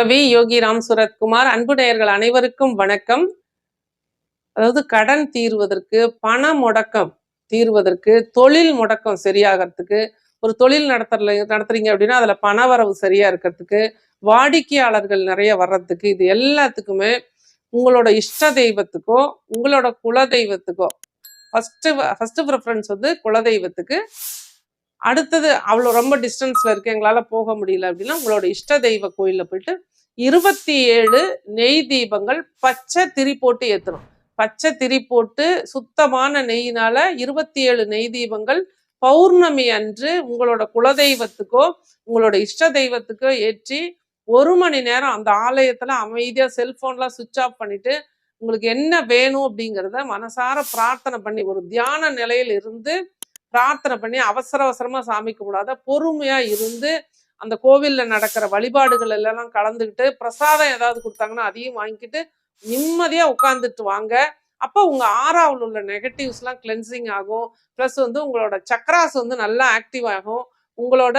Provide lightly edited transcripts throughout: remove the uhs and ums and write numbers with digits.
நற்பவி யோகி ராம் சுரத்குமார். அன்பு நேயர்கள் அனைவருக்கும் வணக்கம். அதாவது கடன் தீர்வதற்கு, பண முடக்கம் தீர்வதற்கு, தொழில் முடக்கம் சரியாகிறதுக்கு, ஒரு தொழில் நடத்துறீங்க அப்படின்னா அதுல பண வரவு சரியா இருக்கிறதுக்கு, வாடிக்கையாளர்கள் நிறைய வர்றதுக்கு, இது எல்லாத்துக்குமே உங்களோட இஷ்ட தெய்வத்துக்கோ உங்களோட குல தெய்வத்துக்கோ ஃபர்ஸ்ட் ப்ரிஃபரன்ஸ் வந்து குலதெய்வத்துக்கு. அடுத்தது அவ்வளோ ரொம்ப டிஸ்டன்ஸ்ல இருக்கு, எங்களால் போக முடியல அப்படின்னா உங்களோட இஷ்ட தெய்வ கோயிலில் போயிட்டு 27 நெய் தீபங்கள் பச்சை திரி போட்டு ஏற்றணும். பச்சை திரி போட்டு சுத்தமான நெய்யினால 27 நெய் தீபங்கள் பௌர்ணமி அன்று உங்களோட குலதெய்வத்துக்கோ உங்களோட இஷ்ட தெய்வத்துக்கோ ஏற்றி 1 மணி நேரம் அந்த ஆலயத்துல அமைதியா செல்போன்லாம் சுவிட்ச் ஆஃப் பண்ணிட்டு உங்களுக்கு என்ன வேணும் அப்படிங்கிறத மனசார பிரார்த்தனை பண்ணி ஒரு தியான நிலையில் இருந்து பிரார்த்தனை பண்ணி அவசரமா சாமி கும்பிடாத பொறுமையா இருந்து அந்த கோவில்ல நடக்கிற வழிபாடுகள் எல்லாம் கலந்துக்கிட்டு பிரசாதம் ஏதாவது கொடுத்தாங்கன்னா அதையும் வாங்கிக்கிட்டு நிம்மதியா உட்கார்ந்துட்டு வாங்க. அப்போ உங்க ஆறாவில் உள்ள நெகட்டிவ்ஸ் எல்லாம் கிளென்சிங் ஆகும். பிளஸ் வந்து உங்களோட சக்ராஸ் வந்து நல்லா ஆக்டிவ் ஆகும். உங்களோட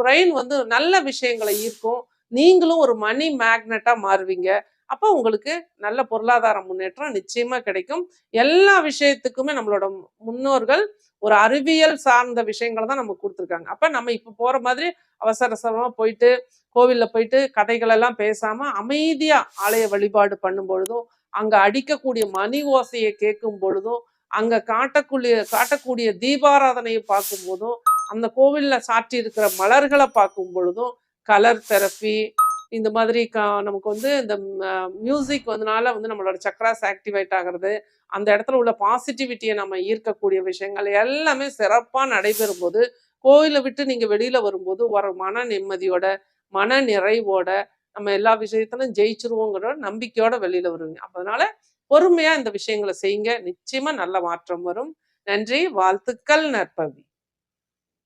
பிரெயின் வந்து நல்ல விஷயங்களை ஈர்க்கும். நீங்களும் ஒரு மணி மேக்னெட்டா மாறுவீங்க. அப்போ உங்களுக்கு நல்ல பொருளாதார முன்னேற்றம் நிச்சயமா கிடைக்கும். எல்லா விஷயத்துக்குமே நம்மளோட முன்னோர்கள் ஒரு அறிவியல் சார்ந்த விஷயங்களை தான் நமக்கு கொடுத்துருக்காங்க. அப்ப நம்ம இப்ப போற மாதிரி அவசரமா போயிட்டு கோவில்ல போயிட்டு கதைகள் எல்லாம் பேசாம அமைதியா ஆலய வழிபாடு பண்ணும் பொழுதும், அங்க அடிக்கக்கூடிய மணி ஓசையை கேட்கும் பொழுதும், அங்க காட்டக்கூடிய தீபாராதனையை பார்க்கும் போதும், அந்த கோவில்ல சாற்றி இருக்கிற மலர்களை பார்க்கும் பொழுதும், கலர் தெரப்பி இந்த மாதிரி நமக்கு வந்து இந்த மியூசிக் வந்தனால வந்து நம்மளோட சக்ராஸ் ஆக்டிவேட் ஆகிறது, அந்த இடத்துல உள்ள பாசிட்டிவிட்டியை நம்ம ஈர்க்கக்கூடிய விஷயங்கள் எல்லாமே சிறப்பாக நடைபெறும் போது கோயிலை விட்டு நீங்க வெளியில வரும்போது ஒரு மன நிம்மதியோட மன நிறைவோட நம்ம எல்லா விஷயத்திலும் ஜெயிச்சிருவோங்கிற நம்பிக்கையோட வெளியில வருவீங்க. அதனால பொறுமையா இந்த விஷயங்களை செய்யுங்க, நிச்சயமா நல்ல மாற்றம் வரும். நன்றி, வாழ்த்துக்கள், நற்பவி.